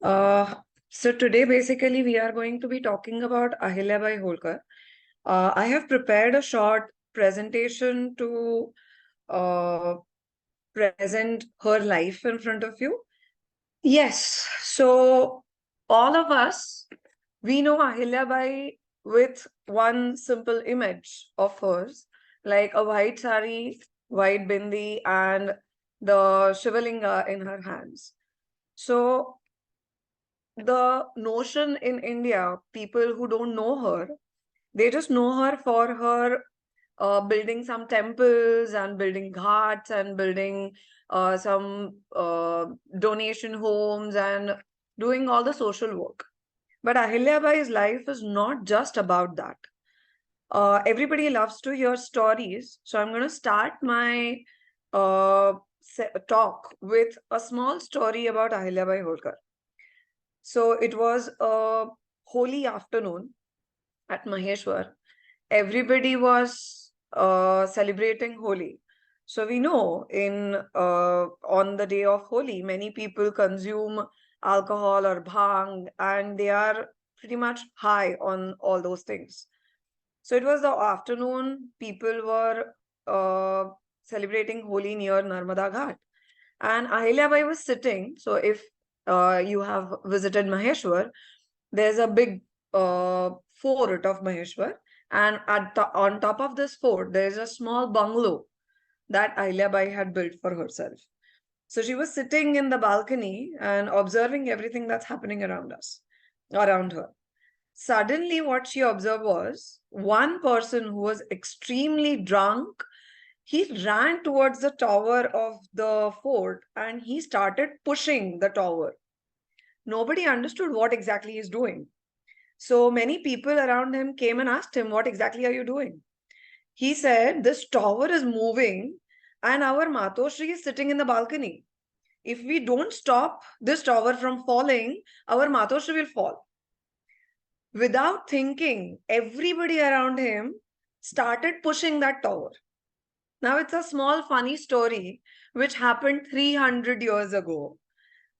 Uh, so today basically we are going to be talking about Ahilyabai Holkar. I have prepared a short presentation to uh, present her life in front of you. Yes, so all of us, we know Ahilyabai with one simple image of hers, like a white sari, white bindi, and the Shivalinga in her hands. So the notion in India, people who don't know her, they just know her for her building some temples and building ghats and building some donation homes and doing all the social work. But Ahilyabai's life is not just about that. Everybody loves to hear stories, so I'm going to start my talk with a small story about Ahilyabai Holkar. So it was a holy afternoon at Maheshwar. Everybody was celebrating Holi. So we know in on the day of Holi, many people consume alcohol or bhang, and they are pretty much high on all those things. So it was the afternoon. People were celebrating Holi near Narmada Ghat, and Ahilyabai was sitting. So if you have visited Maheshwar, there's a big fort of Maheshwar, and on top of this fort, there is a small bungalow that Ahilyabai had built for herself. So she was sitting in the balcony and observing everything that's happening around her. Suddenly, what she observed was one person who was extremely drunk. He ran towards the tower of the fort and he started pushing the tower. Nobody understood what exactly he's doing. So many people around him came and asked him, "What exactly are you doing?" He said, "This tower is moving and our Matoshri is sitting in the balcony. If we don't stop this tower from falling, our Matoshri will fall." Without thinking, everybody around him started pushing that tower. Now, it's a small, funny story which happened 300 years ago.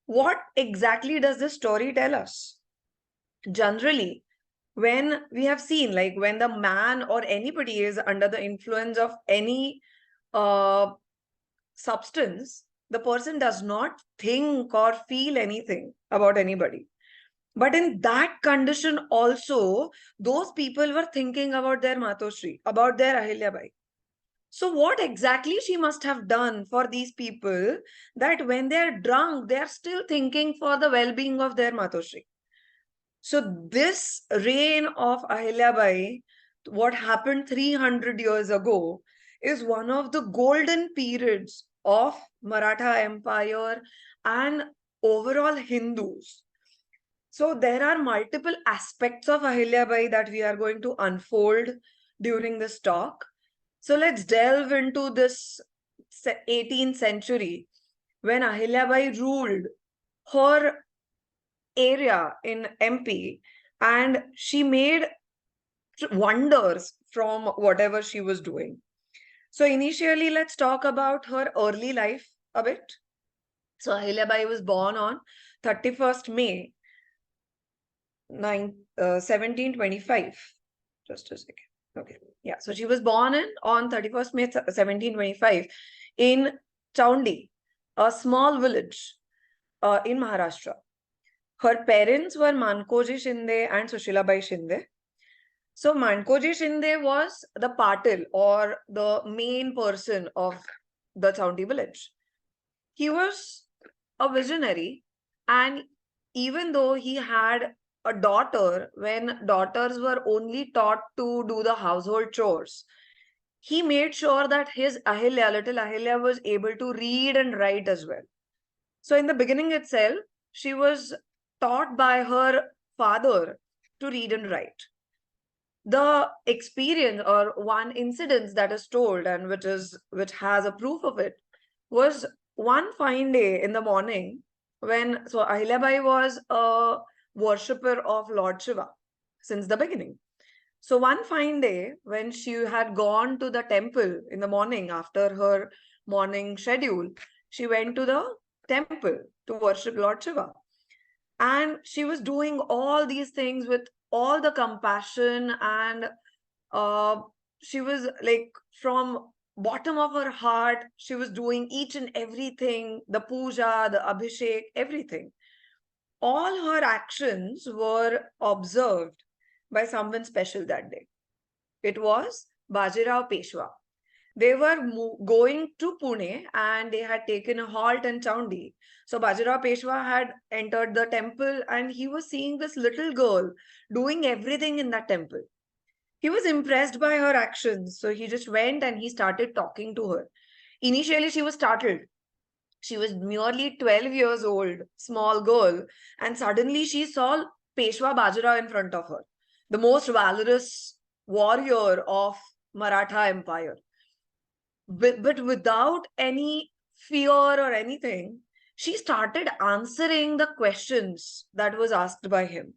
What exactly does this story tell us? Generally, when we have seen, like when the man or anybody is under the influence of any uh, substance, the person does not think or feel anything about anybody. But in that condition, also, those people were thinking about their Matoshri, about their Ahilyabai. So, what exactly she must have done for these people that when they're drunk, they're still thinking for the well being of their Matoshri? So, this reign of Ahilyabai, what happened 300 years ago, is one of the golden periods of Maratha Empire and overall Hindus. So, there are multiple aspects of Ahilyabai that we are going to unfold during this talk. So let's delve into this 18th century when Ahilyabai ruled her area in MP and she made wonders from whatever she was doing. So initially, let's talk about her early life a bit. So Ahilyabai was born on 31st May 1725. Just a second. Okay. Yeah. So she was born on 31st May 1725 in Chaundi, a small village in Maharashtra. Her parents were Mankoji Shinde and Sushilabai Shinde. So Mankoji Shinde was the patil or the main person of the Chaundi village. He was a visionary, and even though he had a daughter, when daughters were only taught to do the household chores, he made sure that his Ahilya, little Ahilya, was able to read and write as well. So, in the beginning itself, she was taught by her father to read and write. The experience or one incident that is told and which has a proof of it was one fine day in the morning when so Ahilyabai was a worshipper of Lord Shiva since the beginning. So one fine day when she had gone to the temple in the morning after her morning schedule, she went to the temple to worship Lord Shiva. And she was doing all these things with all the compassion, and uh, she was like, from bottom of her heart, she was doing each and everything, the puja, the abhishek, everything. All her actions were observed by someone special that day. It was Bajirao Peshwa. They were going to Pune, and they had taken a halt in Chaundi. So Bajirao Peshwa had entered the temple, and he was seeing this little girl doing everything in that temple. He was impressed by her actions. So he just went and he started talking to her. Initially, she was startled. She was merely 12 years old, small girl, and suddenly she saw Peshwa Bajirao in front of her, the most valorous warrior of Maratha Empire. But without any fear or anything, she started answering the questions that was asked by him.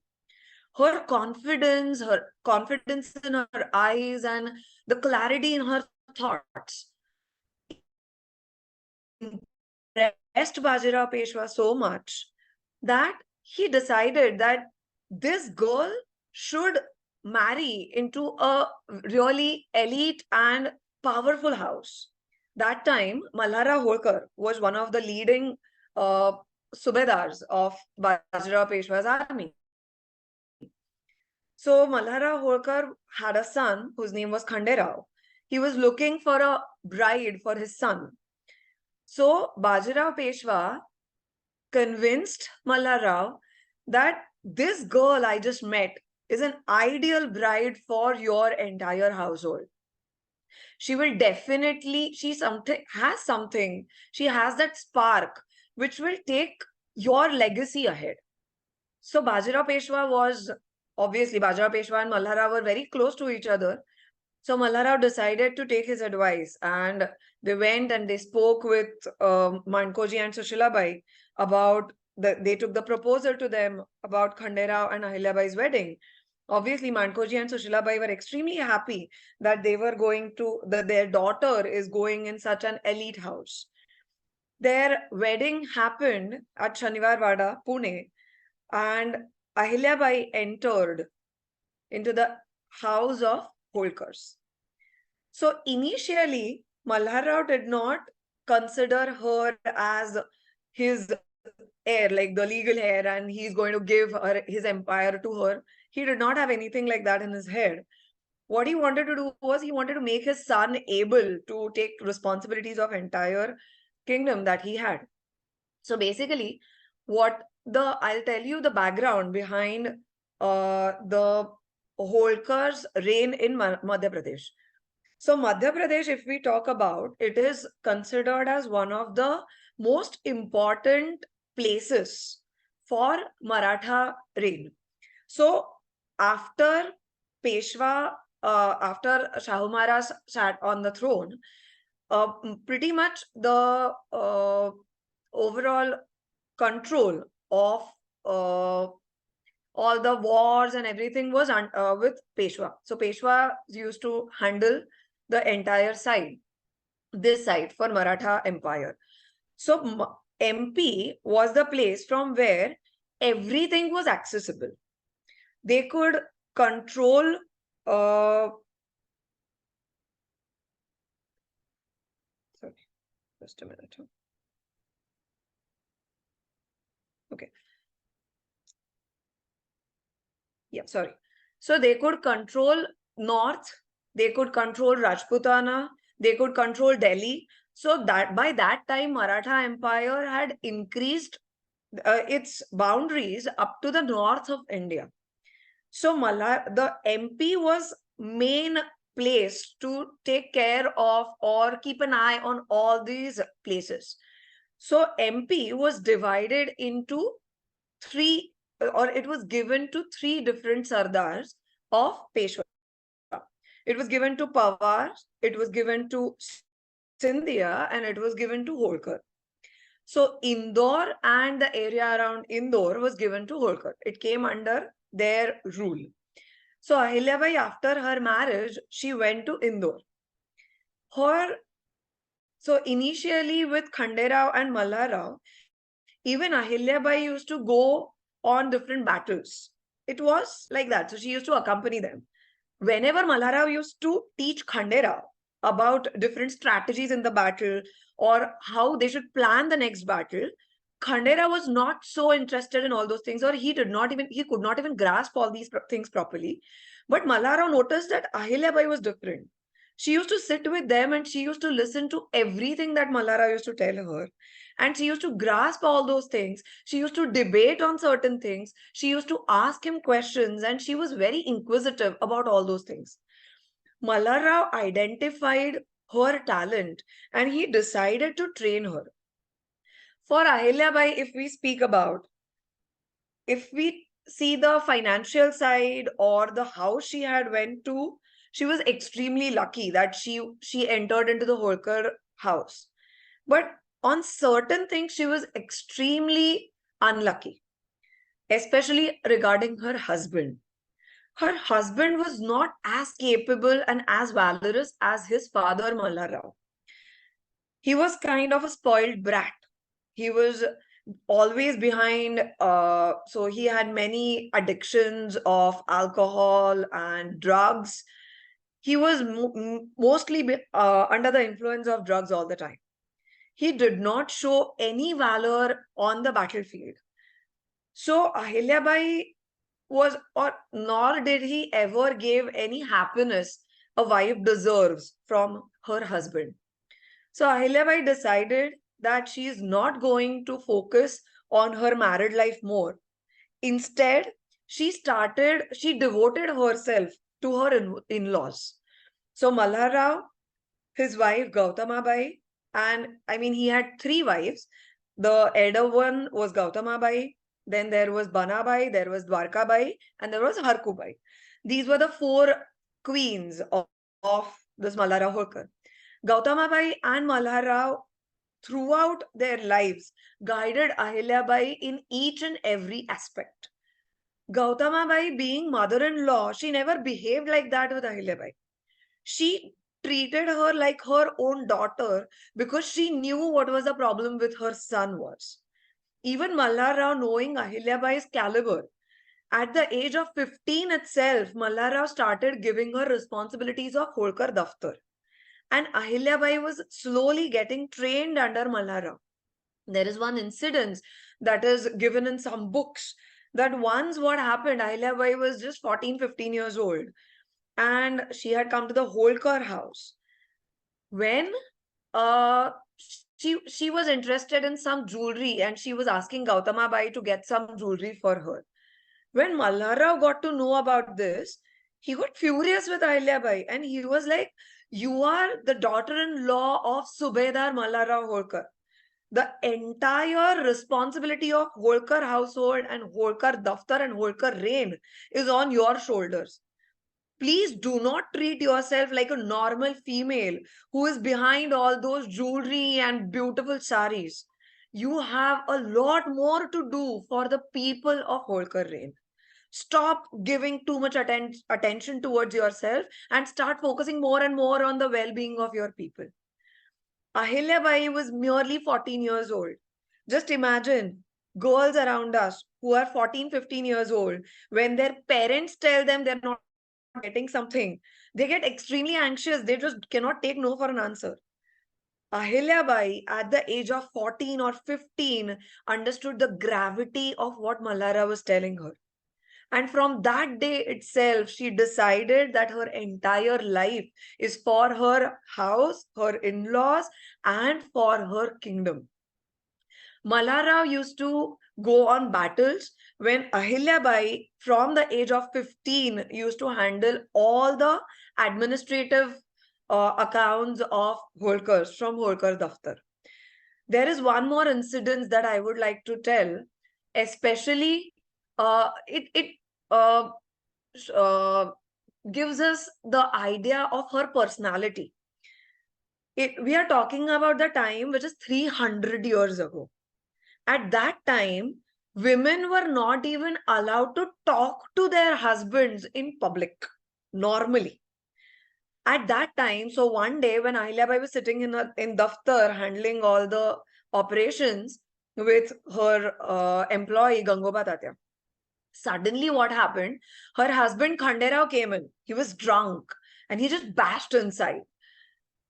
Her confidence in her eyes, and the clarity in her thoughts impressed Bajirao Peshwa so much that he decided that this girl should marry into a really elite and powerful house. That time, Malhara Holkar was one of the leading uh, subedars of Bajirao Peshwa's army. So Malhara Holkar had a son whose name was Khanderao. He was looking for a bride for his son. So Bajirao Peshwa convinced Malhara that this girl I just met is an ideal bride for your entire household. She will definitely, she has that spark which will take your legacy ahead. So Bajirao Peshwa was, obviously Bajirao Peshwa and Malhara were very close to each other. So Malhara decided to take his advice, and they went and they spoke with Mankoji and Sushilabai about they took the proposal to them about Khanderao and Ahilyabai's wedding. Obviously, Mankoji and Sushilabai were extremely happy that they were going to, that their daughter is going in such an elite house. Their wedding happened at Shaniwar Wada, Pune, and Ahilyabai entered into the house of Holkars. So initially, Malhar did not consider her as his heir, like the legal heir, and he's going to give her his empire to her. He did not have anything like that in his head. What he wanted to do was he wanted to make his son able to take responsibilities of entire kingdom that he had. So basically, I'll tell you the background behind the Holkar's reign in Madhya Pradesh. So Madhya Pradesh, if we talk about, it is considered as one of the most important places for Maratha reign. So after Peshwa, after Shahu Maharaj sat on the throne, pretty much the overall control of all the wars and everything was with Peshwa. So Peshwa used to handle the entire side, this side for Maratha Empire. So MP was the place from where everything was accessible. They could control sorry, just a minute. Okay. Yeah, sorry. So they could control North, they could control Rajputana, they could control Delhi. So that by that time, Maratha Empire had increased its boundaries up to the north of India. So the MP was main place to take care of or keep an eye on all these places. So MP was divided into three, or it was given to three different sardars of Peshwa. It was given to Pawar, it was given to Scindia, and it was given to Holkar. So Indore and the area around Indore was given to Holkar. It came under their rule. So Ahilyabai, after her marriage, she went to Indore. So initially with Khanderao and Malharao, even Ahilyabai used to go on different battles. It was like that. So she used to accompany them. Whenever Malharao used to teach Khandera about different strategies in the battle or how they should plan the next battle, Khandera was not so interested in all those things, or he could not even grasp all these things properly. But Malharao noticed that Ahilyabai was different. She used to sit with them and she used to listen to everything that Malharao used to tell her. And she used to grasp all those things. She used to debate on certain things. She used to ask him questions, and she was very inquisitive about all those things. Malharao identified her talent and he decided to train her. For Ahilyabai, if we see the financial side or the house she had went to, she was extremely lucky that she entered into the Holkar house. But on certain things, she was extremely unlucky, especially regarding her husband. Her husband was not as capable and as valorous as his father, Malharao. He was kind of a spoiled brat. He was always behind. So he had many addictions of alcohol and drugs. He was mostly under the influence of drugs all the time. He did not show any valor on the battlefield. So Ahilyabai was, or nor did he ever give any happiness a wife deserves from her husband. So Ahilyabai decided that she is not going to focus on her married life more. Instead, she devoted herself to her in-laws. So Malharao, his wife Gautamabai, and I mean, he had three wives. The elder one was Gautamabai, then there was Banabai, there was Dwarkabai, and there was Harkubai. These were the four queens of this Malharao Holkar. Gautamabai and Malharao, throughout their lives, guided Ahilyabai in each and every aspect. Gautamabai, being mother-in-law, she never behaved like that with Ahilyabai. She treated her like her own daughter because she knew what was the problem with her son was. Even Malharao, knowing Ahilyabai's caliber, at the age of 15 itself, Malharao started giving her responsibilities of Holkar Daftar. And Ahilyabai was slowly getting trained under Malharao. There is one incident that is given in some books that once what happened, Ahilyabai was just 14, 15 years old and she had come to the Holkar house. When uh, she was interested in some jewelry and she was asking Gautama Bai to get some jewelry for her. When Malharao got to know about this, he got furious with Ahilyabai and he was like, "You are the daughter-in-law of Subedar Malharao Holkar. The entire responsibility of Holkar household and Holkar Daftar and Holkar reign is on your shoulders. Please do not treat yourself like a normal female who is behind all those jewelry and beautiful saris. You have a lot more to do for the people of Holkar reign. Stop giving too much attention towards yourself and start focusing more and more on the well-being of your people." Ahilyabai was merely 14 years old. Just imagine girls around us who are 14, 15 years old, when their parents tell them they're not getting something, they get extremely anxious. They just cannot take no for an answer. Ahilyabai, at the age of 14 or 15, understood the gravity of what Malharao was telling her. And from that day itself, she decided that her entire life is for her house, her in-laws, and for her kingdom. Malharao used to go on battles when Ahilyabai, from the age of 15, used to handle all the administrative accounts of Holkars from Holkar Daftar. There is one more incident that I would like to tell, especially it uh, gives us the idea of her personality. We are talking about the time which is 300 years ago. At that time, women were not even allowed to talk to their husbands in public normally. At that time, so one day when Ahilyabai was sitting in Daftar handling all the operations with her employee Gangoba Tatya, Suddenly what happened? Her husband Khanderao came in. He was drunk and he just bashed inside.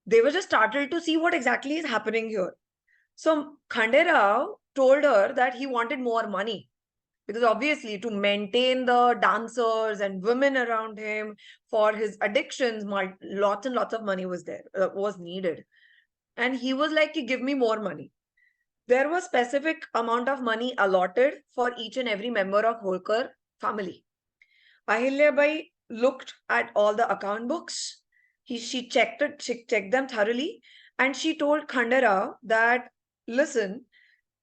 They were just startled to see what exactly is happening here. So Khanderao told her that he wanted more money because obviously to maintain the dancers and women around him for his addictions, lots and lots of money was needed. And he was like, give me more money. There was specific amount of money allotted for each and every member of Holkar family. Ahilyabai looked at all the account books. She checked them thoroughly, and she told Khanderao that, listen,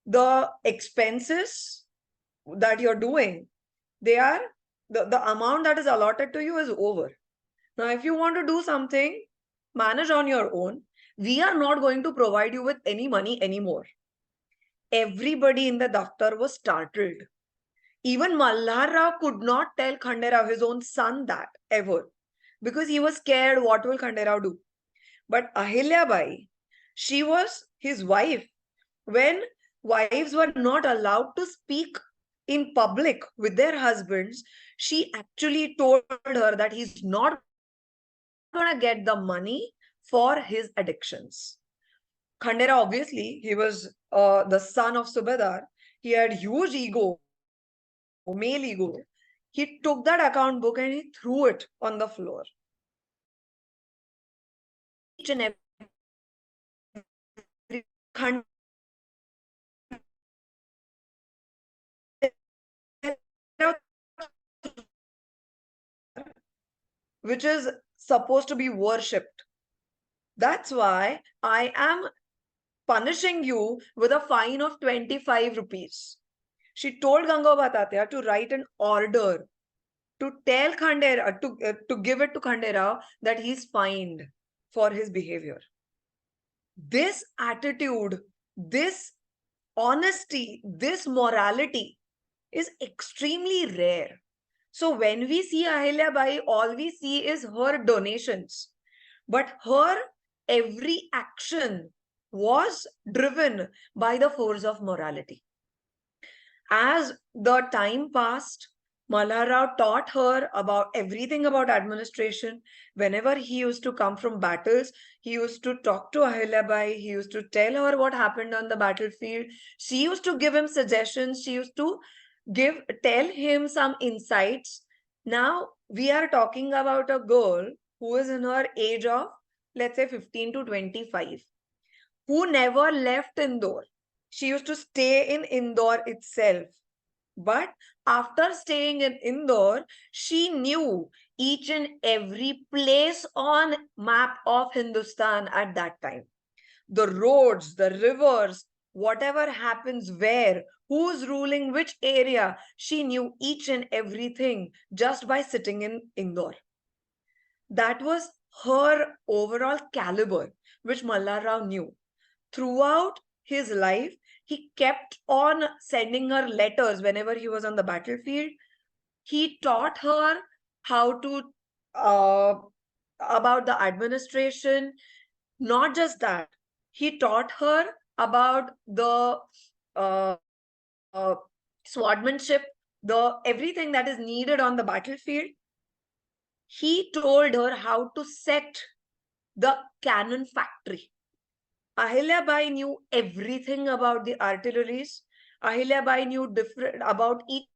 the expenses that you're doing, they are the amount that is allotted to you is over. Now, if you want to do something, manage on your own. We are not going to provide you with any money anymore. Everybody in the daftar was startled. Even Malhar Rao could not tell Khanderao, his own son, that ever, because he was scared what will Khanderao do. But Ahilyabai, she was his wife. When wives were not allowed to speak in public with their husbands, she actually told her that he's not going to get the money for his addictions. Khanderao, obviously, he was the son of Subedar. He had huge ego, male ego. He took that account book and he threw it on the floor. Each and every which is supposed to be worshipped. That's why I am punishing you with a fine of 25 rupees. She told Gangava Tatya to write an order to tell Khandera, to give it to Khandera that he's fined for his behavior. This attitude, this honesty, this morality is extremely rare. So when we see Ahilyabai, all we see is her donations. But her every action was driven by the force of morality. As the time passed, Malhar Rao taught her about everything about administration. Whenever he used to come from battles, he used to talk to Ahilyabai. He used to tell her what happened on the battlefield. She used to give him suggestions. She used to tell him some insights. Now we are talking about a girl who is in her age of, let's say, 15 to 25, who never left Indore. She used to stay in Indore itself. But after staying in Indore, she knew each and every place on map of Hindustan at that time. The roads, the rivers, whatever happens where, who's ruling which area, she knew each and everything just by sitting in Indore. That was her overall caliber, which Malhar Rao knew. Throughout his life, he kept on sending her letters whenever he was on the battlefield. He taught her how to, about the administration. Not just that, he taught her about the uh, uh, swordmanship, the everything that is needed on the battlefield. He told her how to set the cannon factory. Ahilyabai knew everything about the artilleries. Ahilyabai knew different about each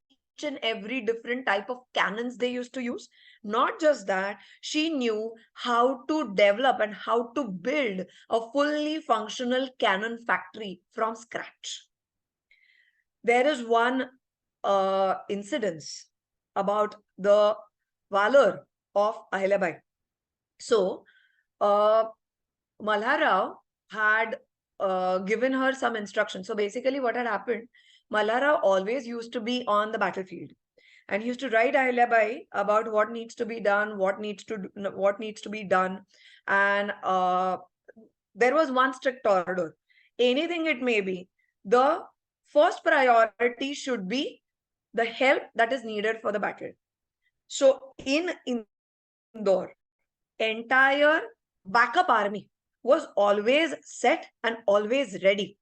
and every different type of cannons they used to use. Not just that, she knew how to develop and how to build a fully functional cannon factory from scratch. There is one incidence about the valor of Ahilyabai. So, Malhar Rao had given her some instructions. So basically what had happened, Malhar Rao always used to be on the battlefield and he used to write Ahilyabai about what needs to be done, what needs to be done. And there was one strict order. Anything it may be, the first priority should be the help that is needed for the battle. So in Indore, entire backup army was always set and always ready.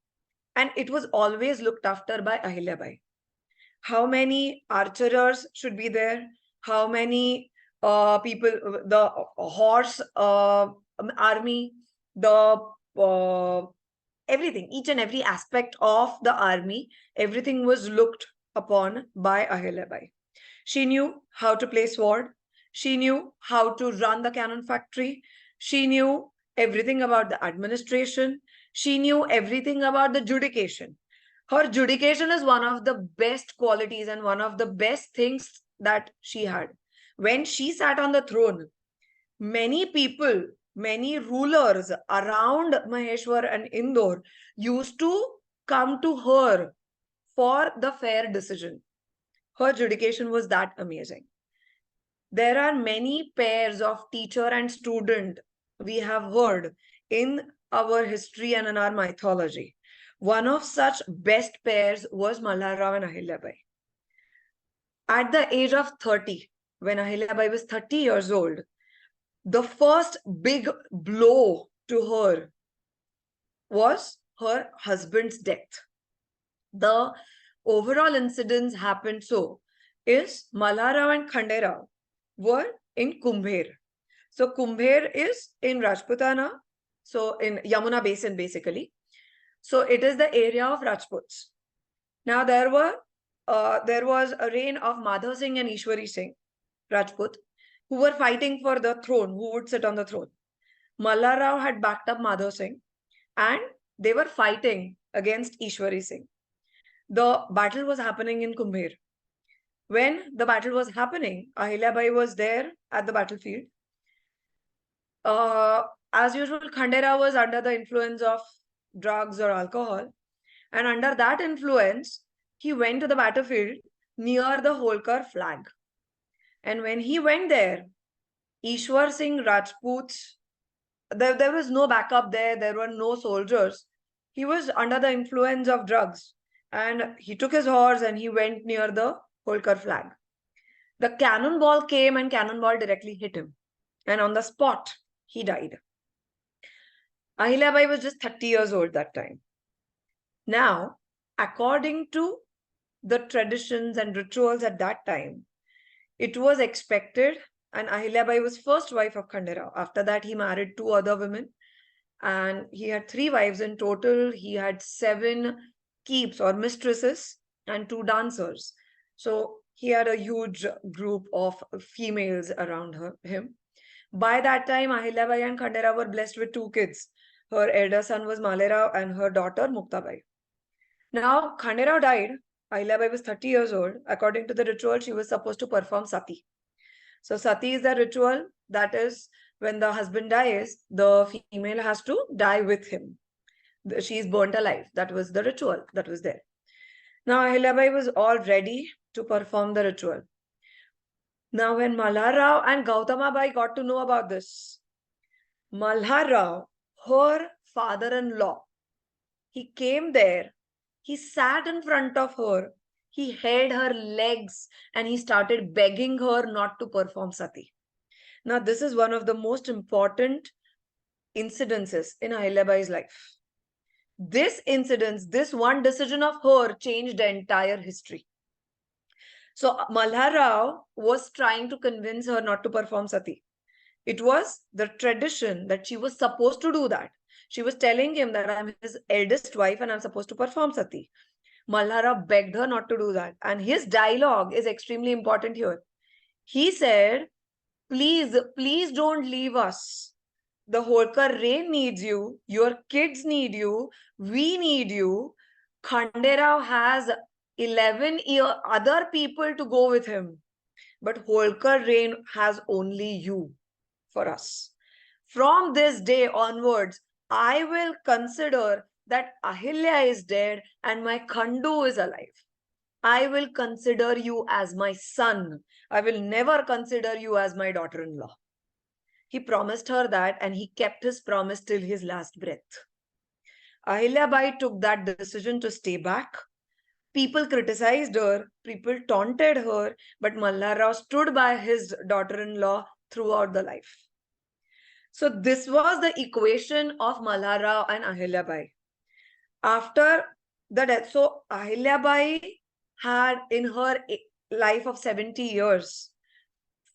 And it was always looked after by Ahilyabai. how many archers should be there, how many people, the horse army, the everything, each and every aspect of the army, everything was looked upon by Ahilyabai. She knew how to play sword. She knew how to run the cannon factory. She knew everything about the administration. She knew everything about the judication. Her judication is one of the best qualities and one of the best things that she had. When she sat on the throne, many people, many rulers around Maheshwar and Indore used to come to her for the fair decision. Her judication was that amazing. There are many pairs of teacher and student we have heard in our history and in our mythology. One of such best pairs was Malharrao and Ahilyabai. At the age of 30, when Ahilyabai was 30 years old, the first big blow to her was her husband's death. The overall incidents happened so is Malharrao and Khanderao were in Kumbher. So Kumbher is in Rajputana, so in Yamuna Basin basically. So it is the area of Rajputs. Now there was a reign of Madhav Singh and Ishwari Singh, Rajput, who were fighting for the throne, who would sit on the throne. Malharrao had backed up Madhav Singh and they were fighting against Ishwari Singh. The battle was happening in Kumbher. When the battle was happening, Ahilyabai was there at the battlefield. As usual, Khanderao was under the influence of drugs or alcohol. And under that influence, he went to the battlefield near the Holkar flag. And when he went there, Ishwar Singh Rajputs, there was no backup there. There were no soldiers. He was under the influence of drugs. And he took his horse and he went near the Holkar flag. The cannonball came and cannonball directly hit him. And on the spot, he died. Ahilyabai was just 30 years old that time. Now, according to the traditions and rituals at that time, it was expected, and Ahilyabai was first wife of Khanderao. After that, he married 2 other women, and he had 3 wives in total. He had 7 keeps or mistresses and 2 dancers. So he had a huge group of females around him. By that time, Ahilyabai and Khanderao were blessed with 2 kids. Her elder son was Malerao and her daughter Muktabai. Now, Khanderao died. Ahilyabai was 30 years old. According to the ritual, she was supposed to perform sati. So sati is the ritual that is when the husband dies, the female has to die with him. She is burnt alive. That was the ritual that was there. Now, Ahilyabai was all ready to perform the ritual. Now, when Malharrao and Gautamabai got to know about this, Malharrao, her father-in-law, he came there, he sat in front of her, he held her legs and he started begging her not to perform sati. Now, this is one of the most important incidences in Ahilyabai's life. This incident, this one decision of her changed the entire history. So Malharrao was trying to convince her not to perform sati. It was the tradition that she was supposed to do that. She was telling him that I'm his eldest wife and I'm supposed to perform sati. Malharrao begged her not to do that. And his dialogue is extremely important here. He said, please, please don't leave us. The Holkar reign needs you. Your kids need you. We need you. Khanderao has 11 other people to go with him. But Holkar reign has only you for us. From this day onwards, I will consider that Ahilya is dead and my Khandu is alive. I will consider you as my son. I will never consider you as my daughter-in-law. He promised her that and he kept his promise till his last breath. Ahilyabai took that decision to stay back. People criticized her, people taunted her, but Malharrao stood by his daughter-in-law throughout the life. So this was the equation of Malharrao and Ahilyabai. After the death, so Ahilyabai had in her life of 70 years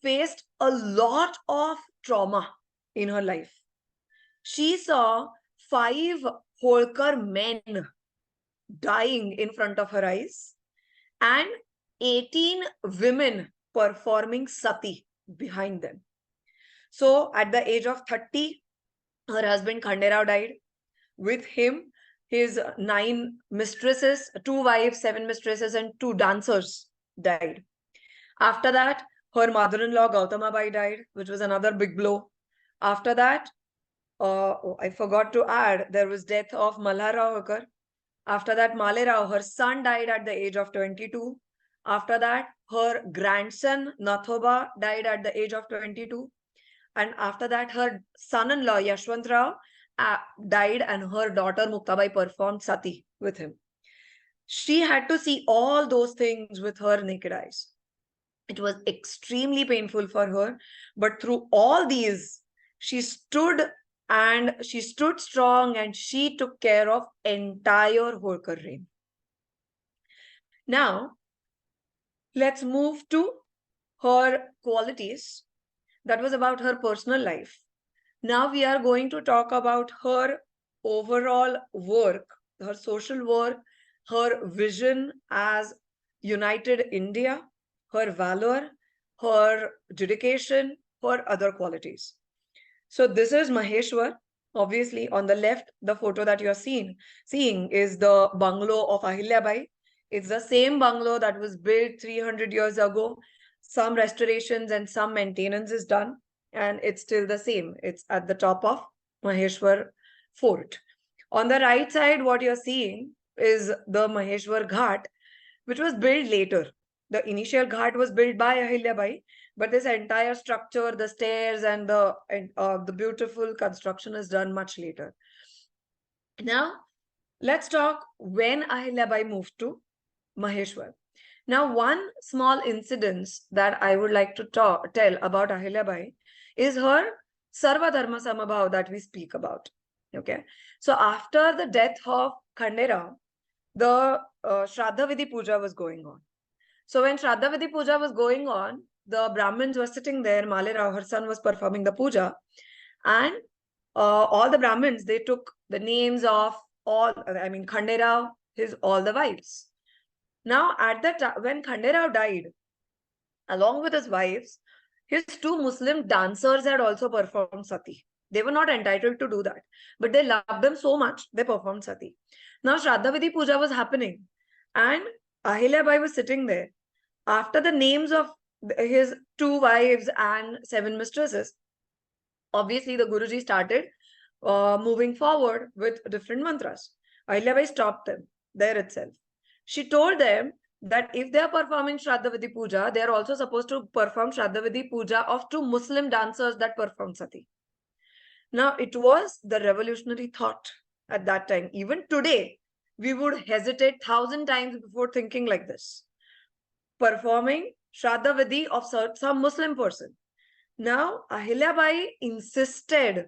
faced a lot of trauma in her life. She saw 5 Holkar men dying in front of her eyes and 18 women performing sati behind them. So at the age of 30, her husband Khanderao died. With him, his 9 mistresses, 2 wives, 7 mistresses, and 2 dancers died. After that, her mother-in-law Gautamabai died, which was another big blow. After that, I forgot to add, there was death of Malharao Holkar. After that, Malerao, her son, died at the age of 22. After that, her grandson Nathoba died at the age of 22. And after that, her son-in-law Yashwant Rao died, and her daughter Muktabai performed sati with him. She had to see all those things with her naked eyes. It was extremely painful for her, but through all these, she stood strong, and she took care of entire Holkar reign. Now, let's move to her qualities. That was about her personal life. Now we are going to talk about her overall work, her social work, her vision as united India, her valor, her dedication, her other qualities. So this is Maheshwar. Obviously, on the left, the photo that you're seeing is the bungalow of Ahilyabai. It's the same bungalow that was built 300 years ago. Some restorations and some maintenance is done, and it's still the same. It's at the top of Maheshwar Fort. On the right side, what you're seeing is the Maheshwar Ghat, which was built later. The initial ghat was built by Ahilyabai, but this entire structure, the stairs and the beautiful construction is done much later. Now, let's talk when Ahilyabai moved to Maheshwar. Now, one small incident that I would like to tell about Ahilyabai is her Sarva Dharma Samabhav that we speak about. Okay, so after the death of Khanderao, the Shraddha Vidhi Puja was going on. So when Shraddha Vidhi Puja was going on, the Brahmins were sitting there. Malerao, her son, was performing the puja, and all the Brahmins, they took the names of Khanderao, all the wives. Now, at that time, when Khanderao died, along with his wives, his 2 Muslim dancers had also performed sati. They were not entitled to do that, but they loved them so much, they performed sati. Now, Shraddha Vidhi Puja was happening, and Ahilyabai was sitting there. After the names of his 2 wives and 7 mistresses, obviously the Guruji started moving forward with different mantras. Ahilyabai stopped them there itself. She told them that if they are performing Shraddha Vidhi Puja, they are also supposed to perform Shraddha Vidhi Puja of 2 Muslim dancers that perform sati. Now, it was the revolutionary thought at that time. Even today, we would hesitate 1,000 times before thinking like this. Performing Shraddha Vidhi of some Muslim person. Now, Ahilyabai insisted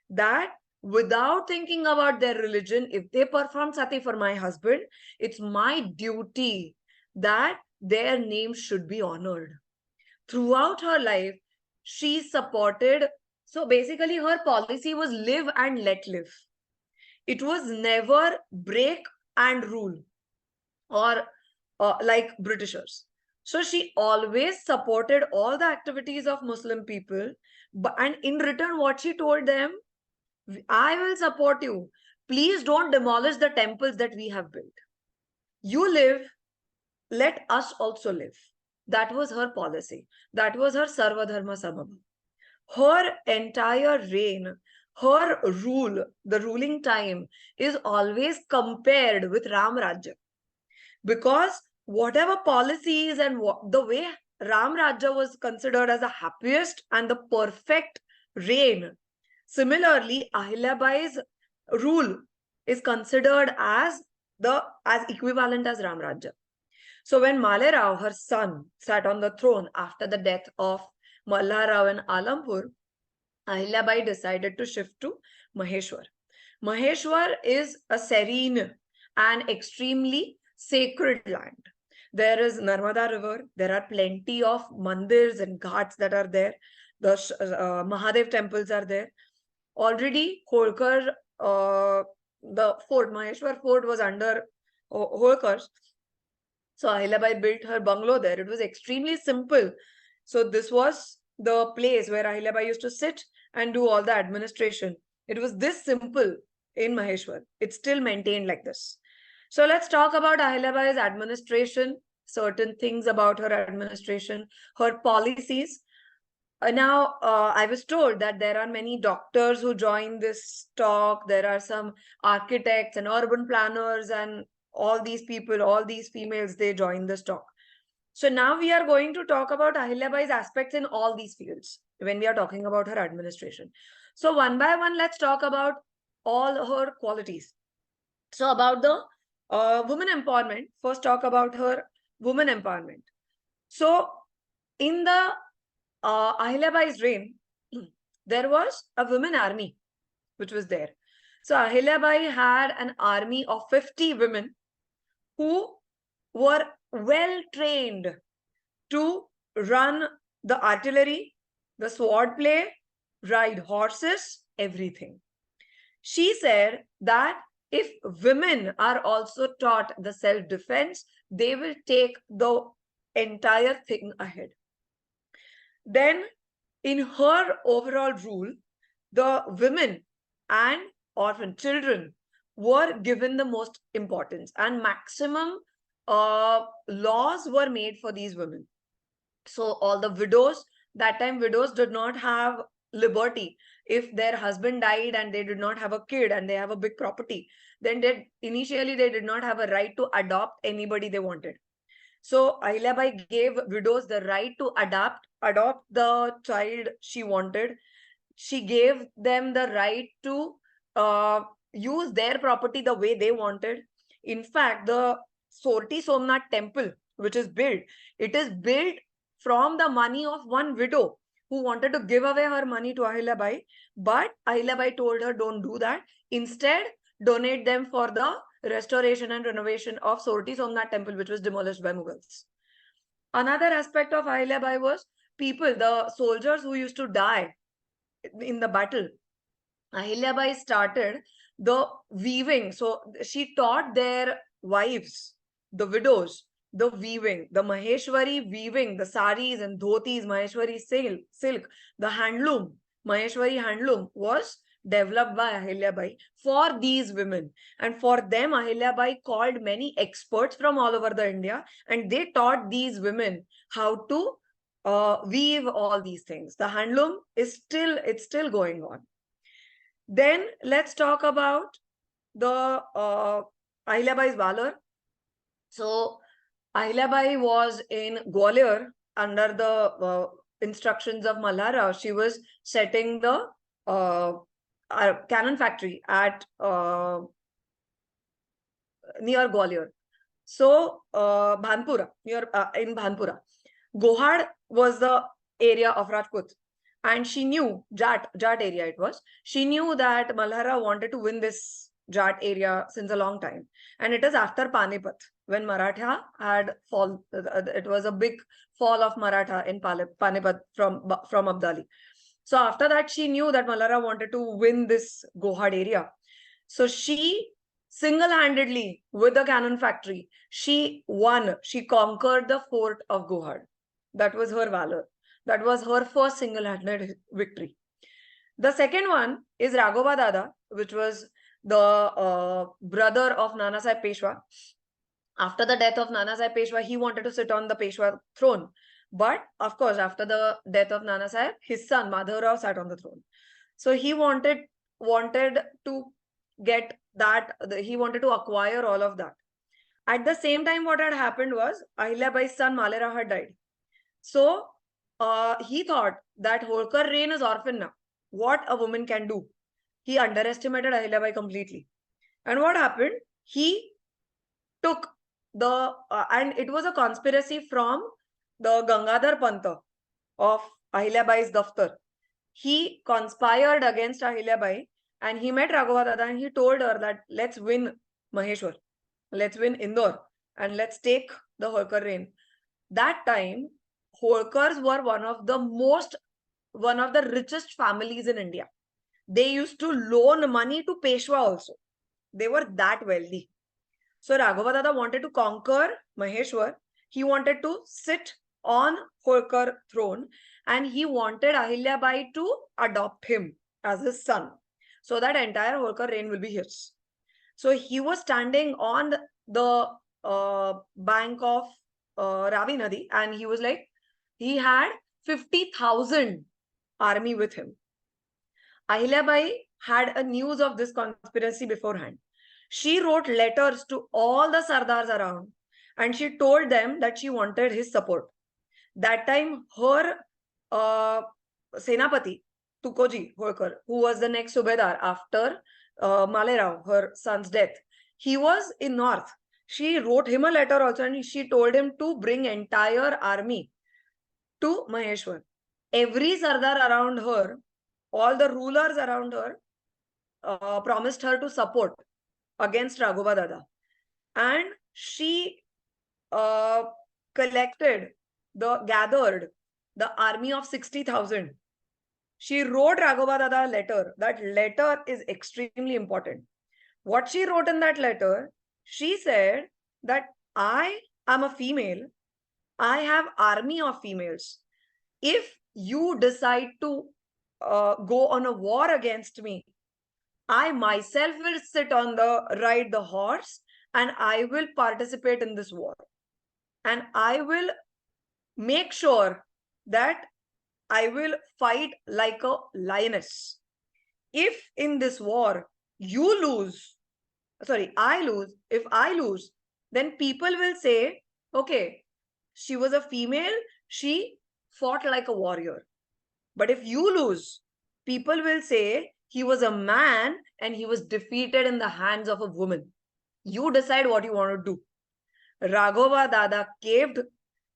that without thinking about their religion, if they perform sati for my husband, it's my duty that their name should be honored. Throughout her life, she supported. So basically, her policy was live and let live. It was never break and rule or like Britishers. So she always supported all the activities of Muslim people. And in return, what she told them, I will support you. Please don't demolish the temples that we have built. You live, let us also live. That was her policy. That was her Sarva Dharma Samabha. Her entire reign, her rule, the ruling time is always compared with Ram Rajya. Because whatever policies and the way Ram Rajya was considered as the happiest and the perfect reign, similarly, Ahilyabai's rule is considered as equivalent as Ram Rajya. So when Malerao, her son, sat on the throne after the death of Malharao in Alampur, Ahilyabai decided to shift to Maheshwar. Maheshwar is a serene and extremely sacred land. There is Narmada River. There are plenty of mandirs and ghats that are there. The Mahadev temples are there. Already, Holkar, the fort, Maheshwar fort was under Holkar's. So Ahilyabai built her bungalow there. It was extremely simple. So this was the place where Ahilyabai used to sit and do all the administration. It was this simple in Maheshwar. It's still maintained like this. So let's talk about Ahilyabai's administration, certain things about her administration, her policies. Now, I was told that there are many doctors who join this talk. There are some architects and urban planners and all these people, all these females, they join this talk. So now we are going to talk about Ahilyabai's aspects in all these fields when we are talking about her administration. So one by one, let's talk about all her qualities. So about the women empowerment, first talk about her women empowerment. So in the Ahilyabai's reign, there was a women army which was there. So Ahilyabai had an army of 50 women who were well trained to run the artillery, the sword play, ride horses, everything. She said that if women are also taught the self-defense, they will take the entire thing ahead. Then, in her overall rule, the women and orphan children were given the most importance, and maximum laws were made for these women. So all the widows, that time widows did not have liberty. If their husband died and they did not have a kid and they have a big property, then initially they did not have a right to adopt anybody they wanted. So Ahilyabai gave widows the right to adopt the child she wanted. She gave them the right to use their property the way they wanted. In fact, the Sorti Somnath temple, which is built, it is built from the money of one widow who wanted to give away her money to Ahilyabai. But Ahilyabai told her, don't do that. Instead, donate them for the restoration and renovation of Sorti Somnath temple, which was demolished by Mughals. Another aspect of Ahilyabai was people, the soldiers who used to die in the battle. Ahilyabai started the weaving. So she taught their wives, the widows, the weaving, the Maheshwari weaving, the saris and dhotis, Maheshwari silk, the handloom, Maheshwari handloom was developed by Ahilyabai for these women. And for them, Ahilyabai called many experts from all over the India, and they taught these women how to weave all these things. The handloom is still going on. Then let's talk about the Ahilyabai's valor. So Ahilyabai was in Gwalior under the instructions of Malhara. She was setting the cannon factory at near Gwalior. So Bhanpura, in Bhanpura. Gohad was the area of Rajput. And she knew, Jat area it was, she knew that Malhara wanted to win this Jat area since a long time. And it is after Panipat, when Maratha had fall, it was a big fall of Maratha in Panipat from Abdali. So after that, she knew that Malhara wanted to win this Gohad area. So she single-handedly, with the cannon factory, she won, she conquered the fort of Gohad. That was her valor. That was her first single-handed victory. The second one is Raghova Dada, which was the brother of Nanasaheb Peshwa. After the death of Nanasaheb Peshwa, he wanted to sit on the Peshwa throne. But of course, after the death of Nanasaheb, his son Madhavrao sat on the throne. So he wanted to get that, he wanted to acquire all of that. At the same time, what had happened was Ahilyabai's son Malera had died. So he thought that Holkar reign is orphan now. What a woman can do. He underestimated Ahilyabai completely. And what happened? He took the, and it was a conspiracy from the Gangadhar Panta of Ahilyabai's Daftar. He conspired against Ahilyabai and he met Raghova Dada and he told her that let's win Maheshwar, let's win Indore, and let's take the Holkar reign, that time, Holkars were one of the richest families in India. They used to loan money to Peshwa also. They were that wealthy. So Raghava Dada wanted to conquer Maheshwar. He wanted to sit on Holkar throne, and he wanted Ahilyabai to adopt him as his son, so that entire Holkar reign will be his. So he was standing on the bank of Ravi Nadi, and he was like, he had 50,000 army with him. Ahilyabai had a news of this conspiracy beforehand. She wrote letters to all the Sardars around, and she told them that she wanted his support. That time, her Senapati, Tukoji Holkar, who was the next Subedar after Malerao, her son's death, he was in North. She wrote him a letter also, and she told him to bring entire army to Maheshwar. Every Sardar around her, all the rulers around her, promised her to support against Raghava Dada. And she gathered the army of 60,000. She wrote Raghava Dada a letter. That letter is extremely important. What she wrote in that letter, she said that I am a female. I have army of females. If you decide to go on a war against me, I myself will ride the horse, and I will participate in this war. And I will make sure that I will fight like a lioness. If in this war I lose, if I lose, then people will say, okay, she was a female, she fought like a warrior. But if you lose, people will say he was a man and he was defeated in the hands of a woman. You decide what you want to do. Raghava Dada caved.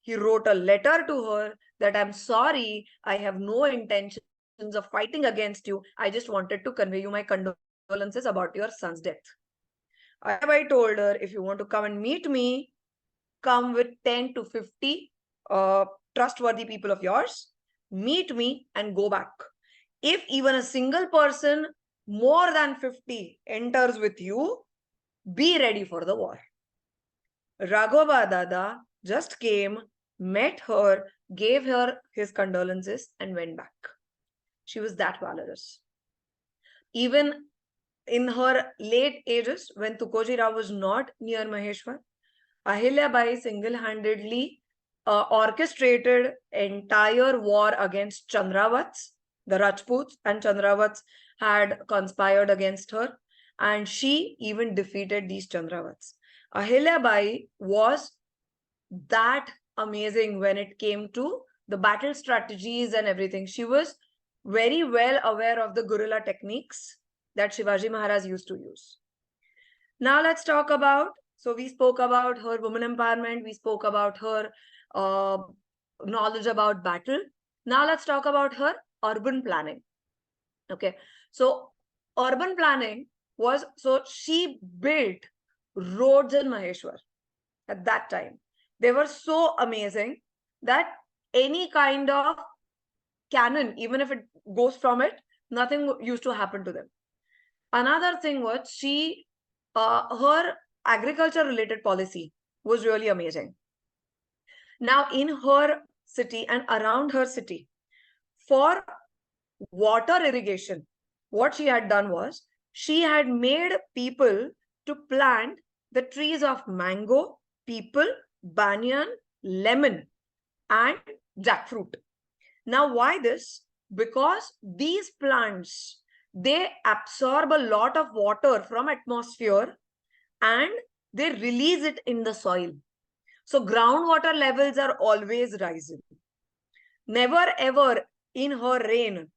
He wrote a letter to her that I'm sorry, I have no intentions of fighting against you. I just wanted to convey you my condolences about your son's death. I told her, if you want to come and meet me, come with 10 to 50 trustworthy people of yours, meet me and go back. If even a single person more than 50 enters with you, be ready for the war. Raghava Dada just came, met her, gave her his condolences, and went back. She was that valorous. Even in her late ages, when Tukoji Rao was not near Maheshwar, Ahilyabai single-handedly orchestrated entire war against Chandravats. The Rajputs and Chandravats had conspired against her, and she even defeated these Chandravats. Ahilyabai was that amazing when it came to the battle strategies and everything. She was very well aware of the guerrilla techniques that Shivaji Maharaj used to use. Now let's talk about, so we spoke about her women empowerment, we spoke about her knowledge about battle. Now let's talk about her urban planning. Okay, so urban planning was, so she built roads in Maheshwar at that time. They were so amazing that any kind of cannon, even if it goes from it, nothing used to happen to them. Another thing was her agriculture related policy was really amazing. Now in her city and around her city, for water irrigation, what she had done was she had made people to plant the trees of mango, peepal, banyan, lemon, and jackfruit. Now why this? Because these plants, they absorb a lot of water from atmosphere and they release it in the soil. So groundwater levels are always rising. Never ever in her reign,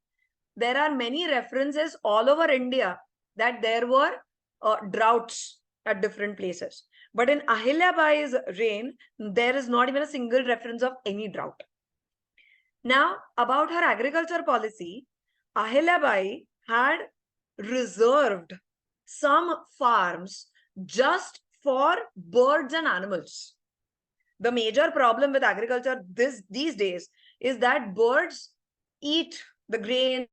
there are many references all over India that there were droughts at different places. But in Ahilyabai's reign, there is not even a single reference of any drought. Now, about her agriculture policy, Ahilyabai had reserved some farms just for birds and animals. The major problem with agriculture these days is that birds eat the grains,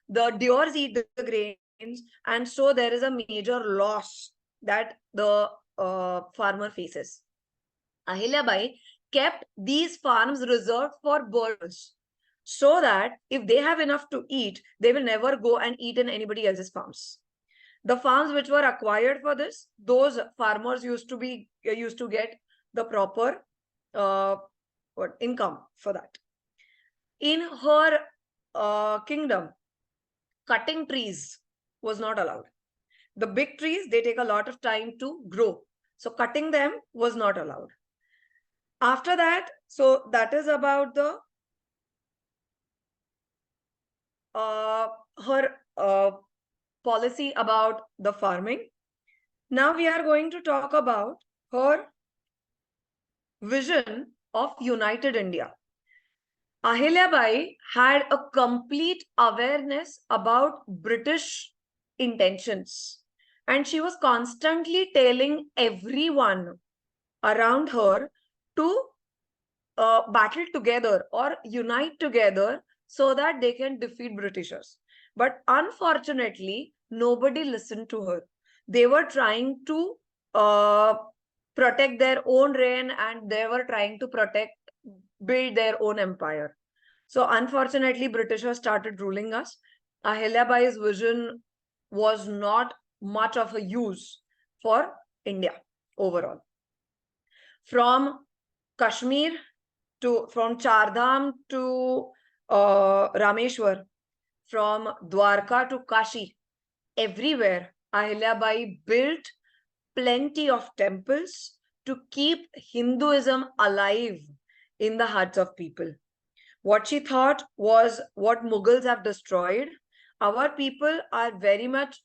the deers eat the grains, and so there is a major loss that the farmer faces. Ahilyabai kept these farms reserved for birds so that if they have enough to eat, they will never go and eat in anybody else's farms. The farms which were acquired for this, those farmers used to get the proper income for that. In her kingdom, cutting trees was not allowed. The big trees, they take a lot of time to grow, so cutting them was not allowed. After that, so that is about the her policy about the farming. Now we are going to talk about her vision of united India. Ahilyabai had a complete awareness about British intentions, and she was constantly telling everyone around her to battle together or unite together so that they can defeat Britishers. But unfortunately, nobody listened to her. They were trying to protect their own reign, and they were trying to build their own empire. So unfortunately, Britishers started ruling us. Ahilyabai's vision was not much of a use for India overall. From Kashmir from Chardham to Rameshwar, from Dwarka to Kashi, everywhere Ahilyabai built plenty of temples to keep Hinduism alive in the hearts of people. What she thought was, what Mughals have destroyed, our people are very much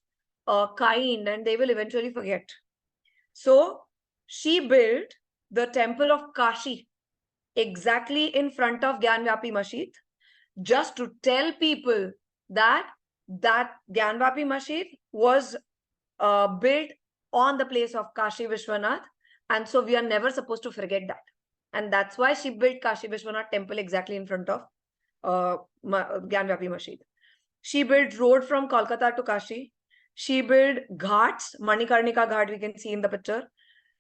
kind and they will eventually forget. So she built the temple of Kashi exactly in front of Gyanvapi Masjid, just to tell people that Gyanvapi Masjid was built on the place of Kashi Vishwanath, and so we are never supposed to forget that. And that's why she built Kashi Vishwanath temple exactly in front of Gyanvapi Masjid. She built road from Kolkata to Kashi. She built ghats, Manikarnika Ghat we can see in the picture.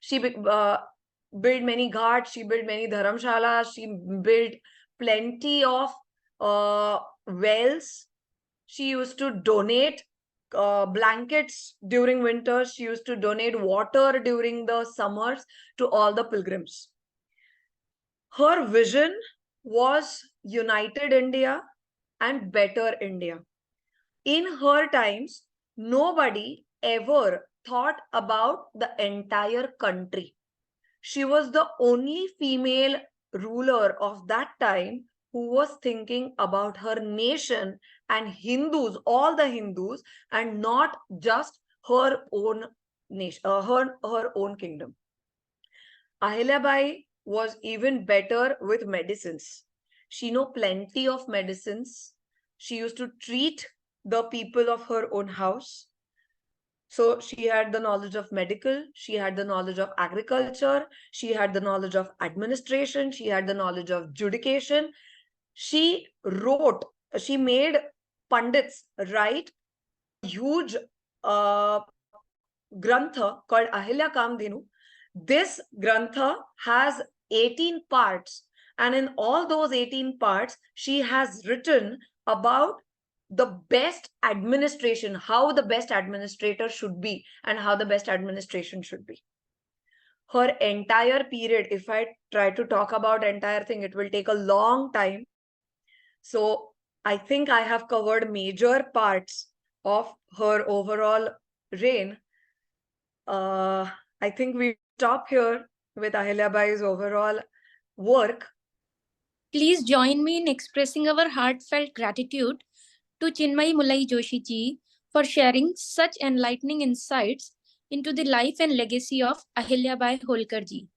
She built many ghats, she built many dharamshalas, she built plenty of wells. She used to donate blankets during winters. She used to donate water during the summers to all the pilgrims. Her vision was united India and better India. In her times, nobody ever thought about the entire country. She was the only female ruler of that time who was thinking about her nation and Hindus, all the Hindus, and not just her own nation, her own kingdom. Ahilyabai was even better with medicines. She knew plenty of medicines. She used to treat the people of her own house. So she had the knowledge of medical, she had the knowledge of agriculture, she had the knowledge of administration, she had the knowledge of judication. She made Pandits write a huge grantha called Ahilya Kamdhenu. This grantha has 18 parts, and in all those 18 parts, she has written about the best administration, how the best administrator should be, and how the best administration should be. Her entire period, if I try to talk about entire thing, it will take a long time. So I think I have covered major parts of her overall reign. I think we stop here with Ahilyabai's overall work. Please join me in expressing our heartfelt gratitude to Chinmayee Mulye Joshi ji for sharing such enlightening insights into the life and legacy of Ahilyabai Holkar ji.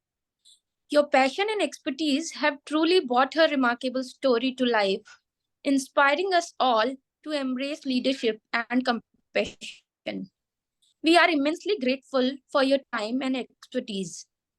Your passion and expertise have truly brought her remarkable story to life, inspiring us all to embrace leadership and compassion. We are immensely grateful for your time and expertise.